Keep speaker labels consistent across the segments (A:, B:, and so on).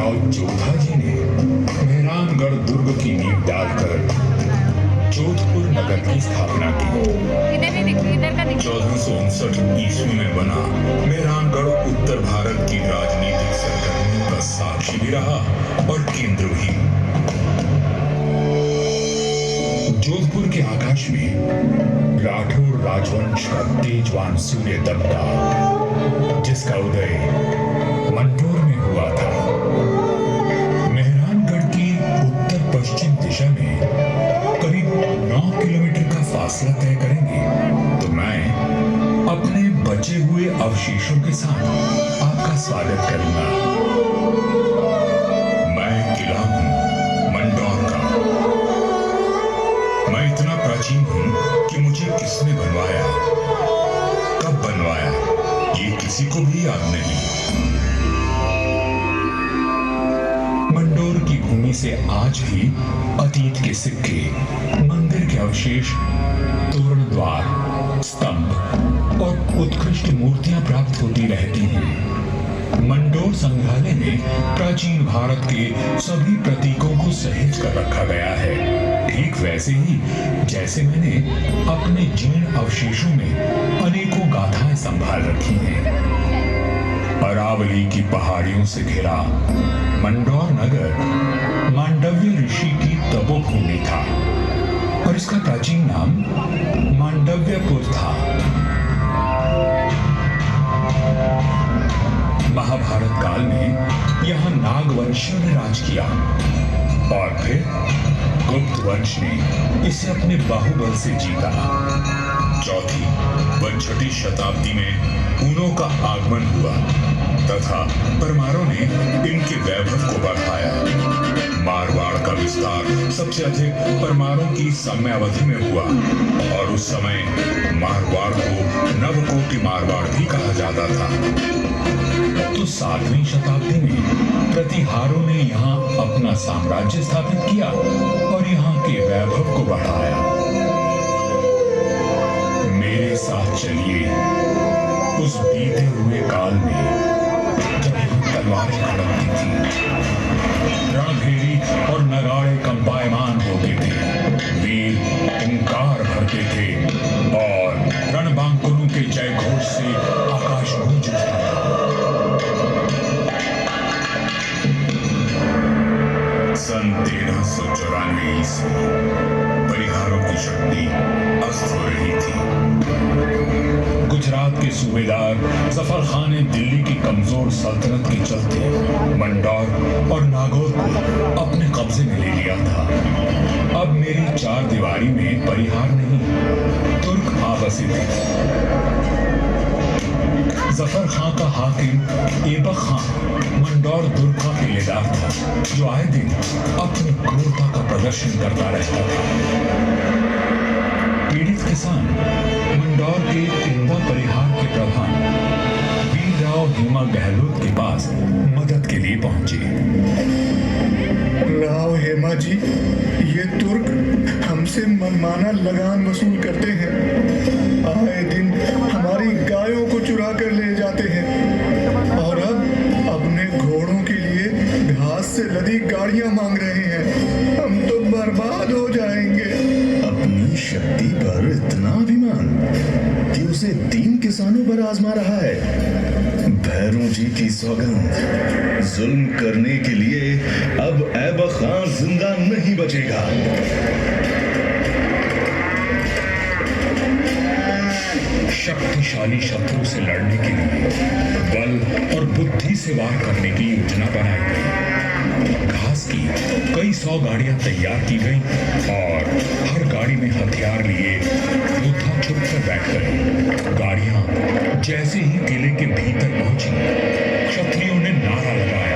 A: राव जोधा जी ने मेहरानगढ़ दुर्ग की नींव डालकर जोधपुर नगर की स्थापना की।
B: इधर का
A: 1459 ईस्वी में बना मेहरानगढ़ उत्तर भारत की राजनीतिक सरगर्मियों का साक्षी भी रहा और केंद्र भी। जोधपुर के आकाश में राठौर राजवंश का तेजवान सूर्य दबका, जिसका उदय मंडोर में हुआ था। मेहरानगढ़ की उत्तर पश्चिम दिशा में करीब 9 किलोमीटर का फासला तय करेंगे तो मैं अपने बचे हुए अवशेषों के साथ आपका स्वागत करूंगा। मैं किला हूं मंडोर का। मैं इतना प्राचीन हूं कि मुझे किसने बनवाया, कब बनवाया, ये किसी को भी याद नहीं। मंडोर की भूमि से आज भी अतीत के सिक्के, मंदिर के अवशेष, तोरण द्वार, स्तंभ और उत्कृष्ट मूर्तियां प्राप्त होती रहती हैं। मंडोर संग्रहालय में प्राचीन भारत के सभी प्रतीकों को सहेज कर रखा गया है, ठीक वैसे ही जैसे मैंने अपने जीर्ण अवशेषों में अनेकों गाथाएं संभाल रखी हैं। अरावली की पहाड़ियों से घिरा मंडोर नगर मांडव्य ऋषि की तपोभूमि था और इसका प्राचीन नाम मांडव्यपुर था। महाभारत काल में यहाँ नागवंशियों ने राज किया और फिर गुप्त वंश ने इसे अपने बाहुबल से जीता। चौथी व छठी शताब्दी में ऊनों का आगमन हुआ तथा परमारों ने इनके वैभव को बढ़ाया। मारवाड़ का विस्तार सबसे अधिक परमारों की समयावधि में हुआ और उस समय मारवाड़ को नवकोटि मारवाड़ भी कहा जाता था। तो 7वीं शताब्दी में प्रतिहारों ने यहाँ अपना साम्राज्य स्थापित किया और यहाँ के वैभव को बढ़ाया। मेरे साथ चलिए उस बीते हुए काल में जब तलवारें खड़कती थी, रणभेरी और नगाड़े कंपायमान होते थे, वीर हुंकार भरते थे और रणबांकुरों के जय घोष से आकाश गूंज उठता था। सन 1394 ईस्वी परिहारों की शक्ति अस्त हो रही थी। गुजरात के सूबेदार जफर खान ने दिल्ली की कमजोर सल्तनत के चलते मंडौर और नागौर को अपने कब्जे में ले लिया था। अब मेरी चार दीवारी में परिहार नहीं, तुर्क आ बसे थे। जफर खां का हाकिम ऐबक खां मंडौर दुर्ग का किलेदार था, जो आए दिन अपनी क्रूरता का प्रदर्शन करता रहता था। पीड़ित किसान मंडौर के इंदा परिहार के प्रधान वीरराव हेमा गहलोत के पास मदद के लिए पहुंचे।
C: राव हेमा जी, ये तुर्क हमसे मनमाना लगान वसूल करते हैं। आए दिन हमारी गायों को चुरा कर ले जाते हैं और अब अपने घोड़ों के लिए घास से लदी गाड़ियां मांग रहे हैं। हम तो बर्बाद हो जाएंगे।
D: अपनी शक्ति पर इतना अभिमान कि उसे 3 किसानों पर आजमा रहा है। भैरों जी की सौगंध, जुल्म करने के लिए अब ऐबक खां जिंदा नहीं बचेगा।
A: शक्तिशाली शत्रु से लड़ने के लिए बल और बुद्धि से वार करने की योजना बनाई गई। घास की कई 100 गाड़ियां तैयार की गईं और हर गाड़ी में हथियार लिए योद्धा छुप कर बैठ गए। गाड़ियां जैसे ही किले के भीतर पहुंची, क्षत्रियों ने नारा लगाया,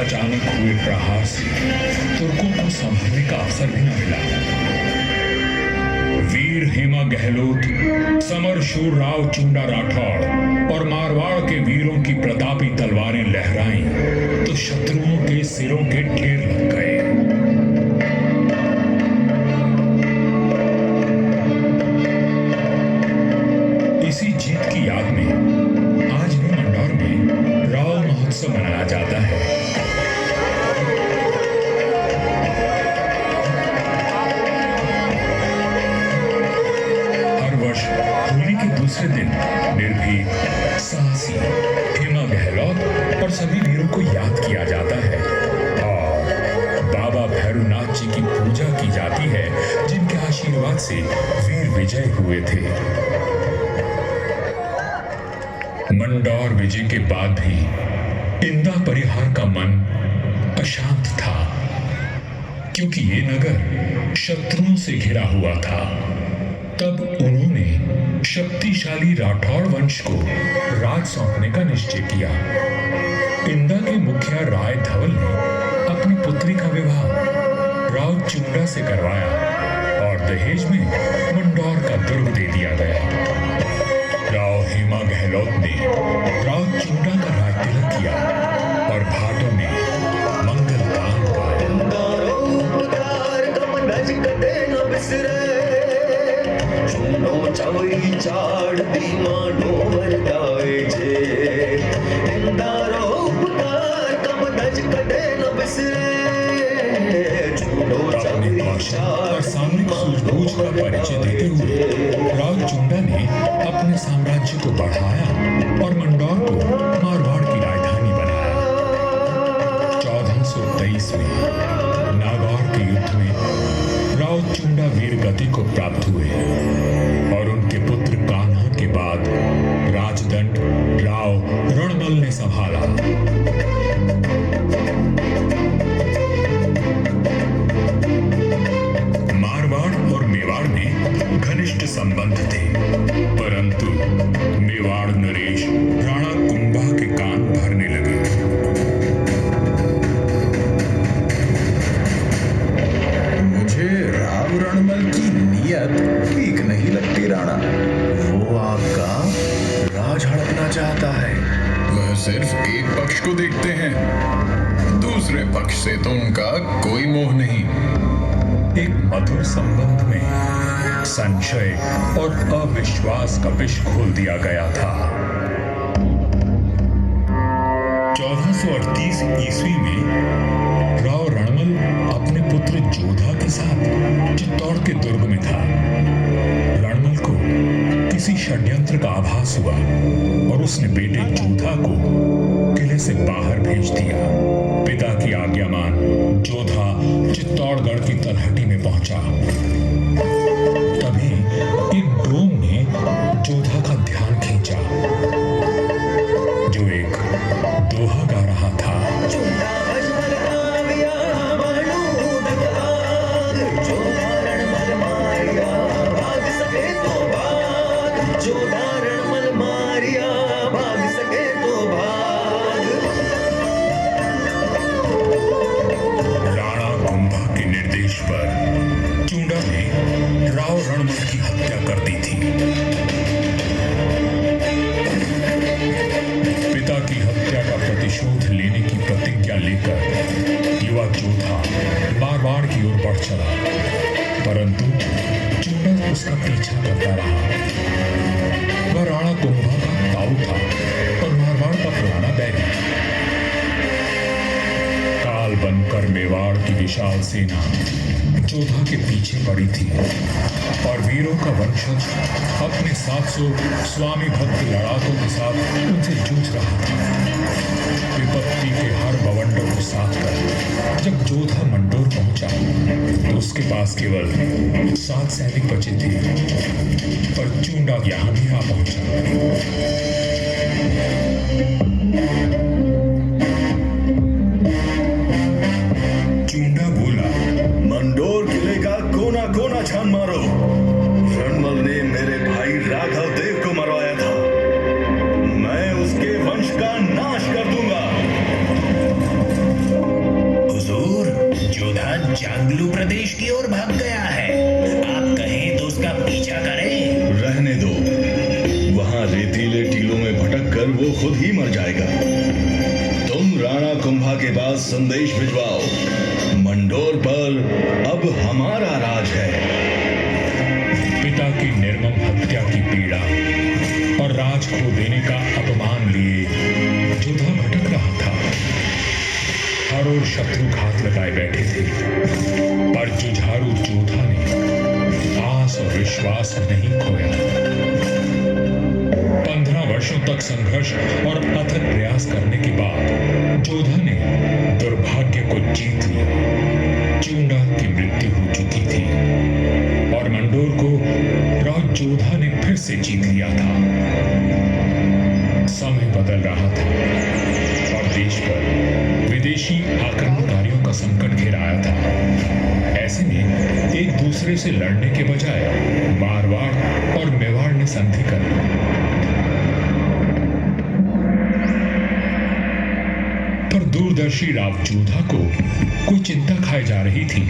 A: अचानक हुए प्रहार से तुर्कों को संभलने का अवसर भी न मिला। वीर हेमा गहलोत, समर शूर राव चुंडा राठौड़ और मारवाड़ के वीरों की प्रतापी तलवारें लहराईं तो शत्रुओं के सिरों के ढेर लग गए। इसी जीत की याद में आज भी मंडौर में राव महोत्सव मनाया जाता है। हर वर्ष होली के दूसरे दिन निर्भीक, साहसी हेमा गहलोत और सभी वीरों को याद किया जाता है और बाबा भैरवनाथ जी की पूजा की जाती है, जिनके आशीर्वाद से वीर विजय हुए थे। मंडौर विजय के बाद भी इंदा परिहार का मन अशांत था, क्योंकि ये नगर शत्रुओं से घिरा हुआ था। तब उन्होंने शक्तिशाली राठौड़ वंश को राज सौंपने का निश्चय किया। इंदा के मुखिया राय धवल ने अपनी पुत्री का विवाह राव चुंडा से करवाया और दहेज में मंडौर का दुर्ग दे दिया गया। राव हेमा गहलोत ने राव चुंडा का राज तिलक किया और भाटों में मंगल गान गाया। और सामरिक सूझबूझ का परिचय देते हुए राव चुंडा ने अपने साम्राज्य को बढ़ाया और मंडौर को मारवाड़ की राजधानी बनाया। 1423 में नागौर के युद्ध में राव चुंडा वीर गति को प्राप्त हुए और उनके पुत्र कान्हा के बाद राजदंड राव रणबल ने संभाला। और मेवाड़ में घनिष्ठ संबंध थे, परंतु मेवाड़ नरेश राणा कुंभा के कान भरने लगे।
D: मुझे राव रणबल की नीयत ठीक नहीं लगती राणा। वो आपका राज हड़पना चाहता है।
B: वह सिर्फ एक पक्ष को देखते हैं, दूसरे पक्ष से तो उनका कोई मोह नहीं।
A: एक मधुर संबंध में संशय और अविश्वास का विष घोल दिया गया था। 1438 ईस्वी में राव रणमल अपने पुत्र जोधा के साथ चित्तौड़ के दुर्ग में था। रणमल को किसी षड्यंत्र का आभास हुआ और उसने बेटे जोधा को किले से बाहर भेज दिया। पिता की आज्ञा मान जोधा चित्तौड़गढ़ की तलहटी में पहुंचा। तभी एक डोम ने जोधा का ध्यान खींचा, जो एक दोहा गा रहा था। राव रणमल की हत्या कर दी थी। पिता की हत्या का प्रतिशोध लेने की प्रतिज्ञा लेकर युवा जोधा मारवाड़ की ओर बढ़ चला, परंतु चुंडा उसका पीछा करता रहा। वह राणा कुंभा का ताऊ था और मारवाड़ का पुराना बैरी। काल बनकर मेवाड़ की विशाल सेना जोधा के पीछे पड़ी थी और वीरों का वंशज अपने 700 स्वामी भक्त लड़ाकों के साथ उनसे जूझ रहा था। विपत्ति के हर बवंडर को साथ कर जब जोधा मंडोर पहुंचा तो उसके पास केवल 7 सैनिक बचे थे, पर चुंडा यहां भी आ पहुंचा। चुंडा बोला,
D: मंडोर किले का कोना कोना छान मारो। रणमल ने मेरे भाई राघव देव को मरवाया था, मैं उसके वंश का नाश कर दूंगा।
E: हुजूर, जोधा जांगलू प्रदेश की ओर भाग गया है। आप कहें तो उसका पीछा
D: खुद ही मर जाएगा। तुम राणा कुंभा के पास संदेश भिजवाओ, मंडोर पर अब हमारा राज है।
A: पिता की निर्मम हत्या की पीड़ा और राज खो देने का अपमान लिए जोधा भटक रहा था। हर ओर शत्रु घात लगाए बैठे थे, पर जुझारू जोधा ने आस और विश्वास नहीं खोया। 15 वर्षों तक संघर्ष और अथक प्रयास करने के बाद जोधा ने दुर्भाग्य को जीत लिया। चूंडाल की मृत्यु हो चुकी थी और मंडोर को राज जोधा ने फिर से जीत लिया था। समय बदल रहा था और देश पर विदेशी आक्रमणकारियों का संकट घेर आया था। ऐसे में एक दूसरे से लड़ने के बजाय मारवाड़ और मेवाड़ ने संधि कर ली। पर दूरदर्शी राव जोधा को कोई चिंता खाए जा रही थी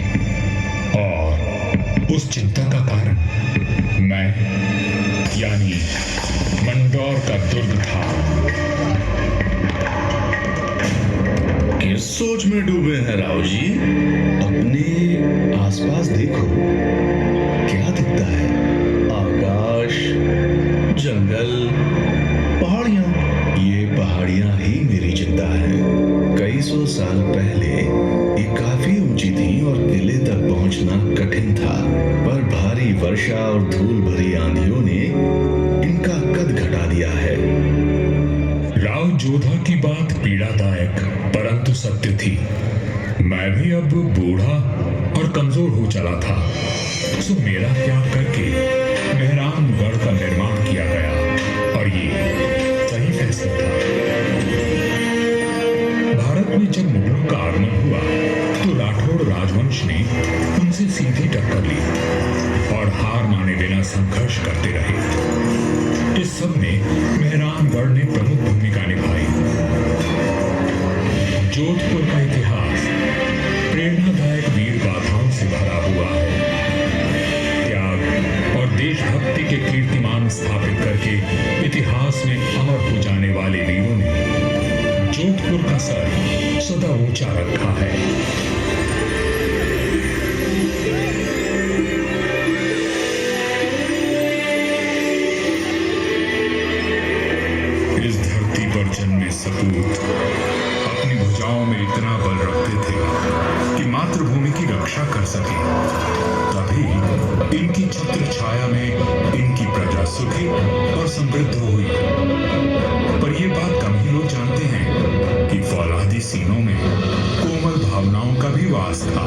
A: और उस चिंता का कारण मैं यानी मंडोर का दुर्ग था।
D: किस सोच में डूबे हैं राव जी? अपने आसपास देखो, क्या दिखता है? आकाश, जंगल, पहाड़ियां। ये पहाड़ियां ही मेरी चिंता है। कई सौ साल पहले ये काफी ऊंची थी और किले तक पहुंचना कठिन था, पर भारी वर्षा और धूल भरी आंधियों ने इनका कद घटा दिया है।
A: राव जोधा की बात पीड़ादायक परंतु सत्य थी। मैं भी अब बूढ़ा और कमजोर हो चला था, सो मेरा त्याग करके मेहरानगढ़ का निर्माण किया गया और ये सही फैसला था। भारत में जब मुगलों का आगमन हुआ तो राठौड़ राजवंश ने उनसे सीधी टक्कर ली और हार माने बिना संघर्ष करते रहे। इस सब में मेहरानगढ़ ने प्रमुख भूमिका निभाई। जोधपुर का इतिहास प्रेरणादायक वीर गाथाओं से भरा हुआ है। त्याग और देशभक्ति के कीर्तिमान स्थापित करके इतिहास में अमर हो जाने वाले वीरों ने जोधपुर का सर सदा ऊंचा रखा है। इस धरती पर जन्मे सपूत अपनी भुजाओं में इतना बल रखते थे कि मातृभूमि की रक्षा कर सके। तभी इनकी छत्र छाया में इनकी प्रजा सुखी और समृद्ध हुई। पर यह बात कम ही लोग जानते हैं कि फौलादी सीनों में कोमल भावनाओं का भी वास था।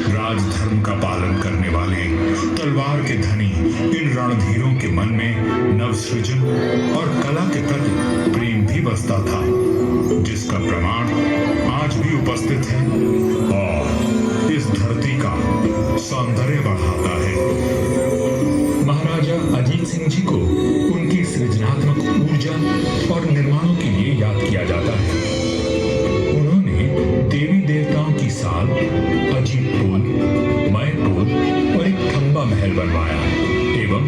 A: राजधर्म का पालन करने वाले तलवार के धनी इन रणधीरों के मन में नवसृजन और कला के प्रति प्रेम भी बसता था, जिसका प्रमाण आज भी उपस्थित है और इस धरती का सौंदर्य बढ़ाता है। महाराजा अजीत सिंह जी को उनकी सृजनात्मक ऊर्जा और निर्माणों के लिए याद किया जाता है। उन्होंने देवी देवताओं की साल, अजीत पुल, मय पुल और एक खंबा महल बनवाया एवं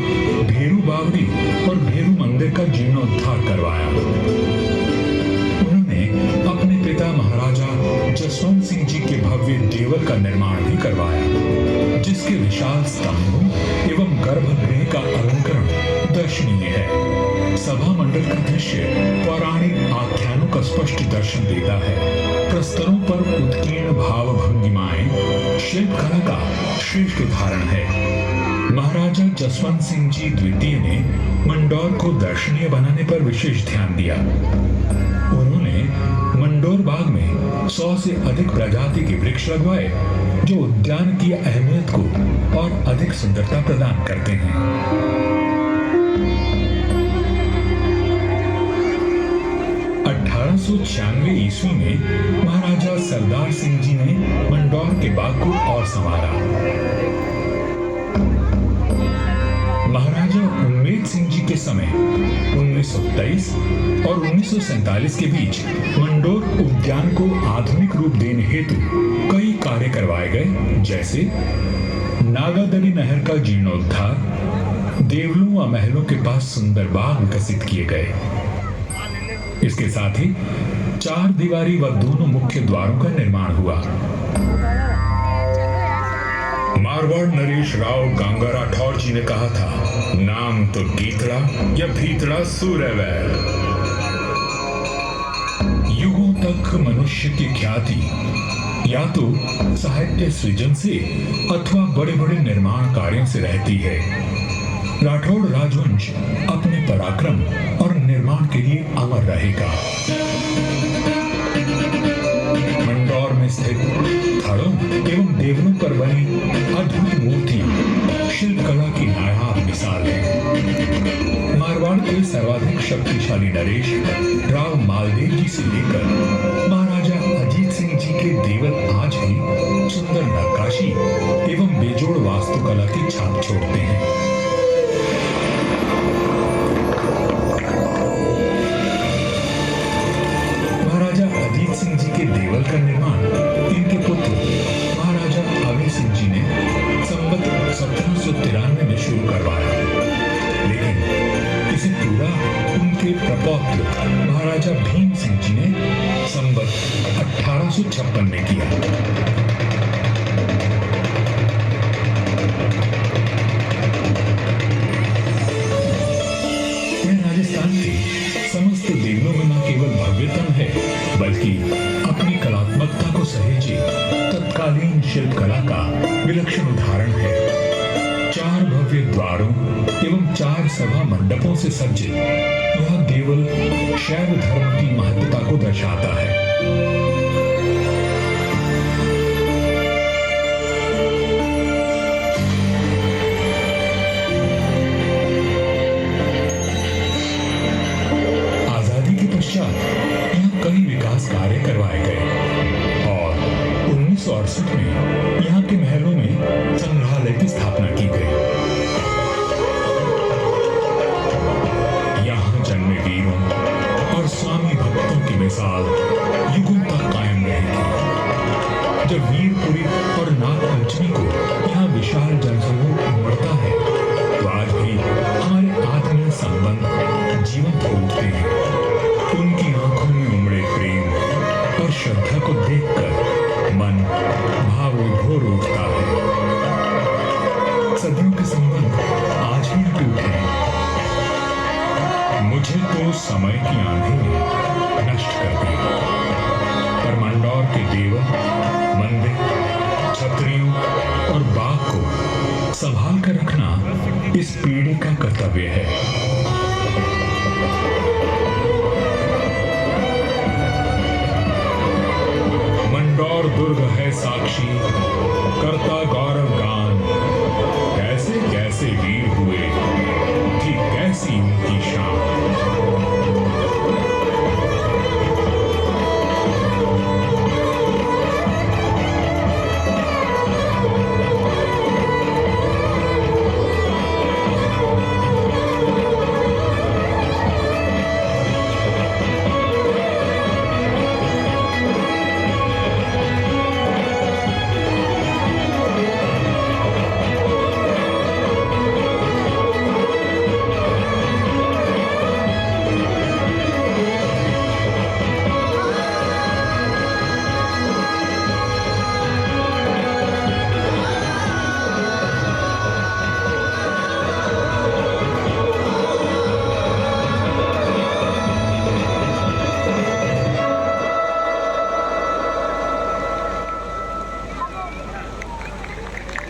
A: भेरू बावड़ी और भेरू मंदिर का जीर्णोद्धार करवाया। उन्होंने अपने पिता महाराजा जसवंत सिंह जी के भव्य देवल का निर्माण भी करवाया, जिसके विशाल स्तंभों एवं गर्भगृह का अलंकरण दर्शनीय है। सभा मंडल का दृश्य पौराणिक आख्यानों का स्पष्ट दर्शन देता है। प्रस्तरों पर उत्कीर्ण भाव भंगिमाएं शिल्पकला का श्रेष्ठ उदाहरण है। महाराजा जसवंत सिंह जी द्वितीय ने मंडोर को दर्शनीय बनाने पर विशेष ध्यान दिया। उन्होंने मंडोर बाग में 100 से अधिक प्रजाति के वृक्ष लगवाए, जो उद्यान की अहमियत को और अधिक सुंदरता प्रदान करते हैं। 1896 ईस्वी में महाराजा सरदार सिंह जी ने मंडोर के बाग को और संवारा। महाराजा उम्मेद सिंह जी के समय 1923 और 1947 के बीच मंडोर उद्यान को आधुनिक रूप देने हेतु कई कार्य करवाए गए, जैसे नागादरी नहर का जीर्णोद्धार, देवलों व महलों के पास सुंदर बाग विकसित किए गए। इसके साथ ही 4 दीवारी व दोनों मुख्य द्वारों का निर्माण हुआ। मारवाड़ नरेश राव गंगा राठौर जी ने कहा था, नाम तो गीतड़ा या भीतड़ा सूर्यवैर। युगों तक मनुष्य की ख्याति या तो साहित्य सृजन से अथवा बड़े बड़े निर्माण कार्यों से रहती है। राठौड़ राजवंश अपने पराक्रम और निर्माण के लिए अमर रहेगा। मंदौर में स्थित थड़ों एवं देवलों पर बनी अद्भुत मूर्तियां शिल्पकला की नायाब मिसाल है। मारवाड़ के सर्वाधिक शक्तिशाली नरेश राव मालदेव जी से लेकर महाराजा अजीत सिंह जी के देवल आज भी सुंदर नक्काशी एवं बेजोड़ वास्तुकला की छाप छोड़ते हैं। महाराजा अजीत सिंह जी के देवल का निर्माण इनके पुत्र महाराजा अभय सिंह जी ने संवत 1793 में शुरू करवाया, लेकिन इसे पूरा उनके प्रपौत्र महाराजा भीम सिंह जी ने संवत 1856 में किया। यह राजस्थान के समस्त देवलों में न केवल भव्यतम है, बल्कि अपनी कलात्मकता को सहेजे तत्कालीन शिल्पकला का विलक्षण उदाहरण है। 4 भव्य द्वारों एवं 4 सभा मंडपों से सज्जित यह देवल शैव धर्म की महत्ता को दर्शाता है। आजादी के पश्चात यहाँ कई विकास कार्य करवाए गए और 1968 में यहाँ के महलों में संग्रहालय की स्थापना की गई। यहाँ जन्मे वीरों और स्वामी भक्तों की मिसाल युगों तक कायम रहेगी। जब वीरपुरी और नागपंचमी को यहाँ विशाल जनसमूह उमड़ता है, तो आज भी हमारे आत्मीय संबंध जीवंत हो उठते हैं। उनकी आंखों में उमड़े प्रेम और श्रद्धा को देखकर मन भाव विभोर उठता है। सदियों के संबंध आज भी अटूट हैं। मुझे तो समय की आंधी ने नष्ट कर दिया, पर मंदौर के देवल, मंदिर, छतरियों और बाग को संभाल कर रखना इस पीढ़ी का कर्तव्य है। मंदौर दुर्ग है साक्षी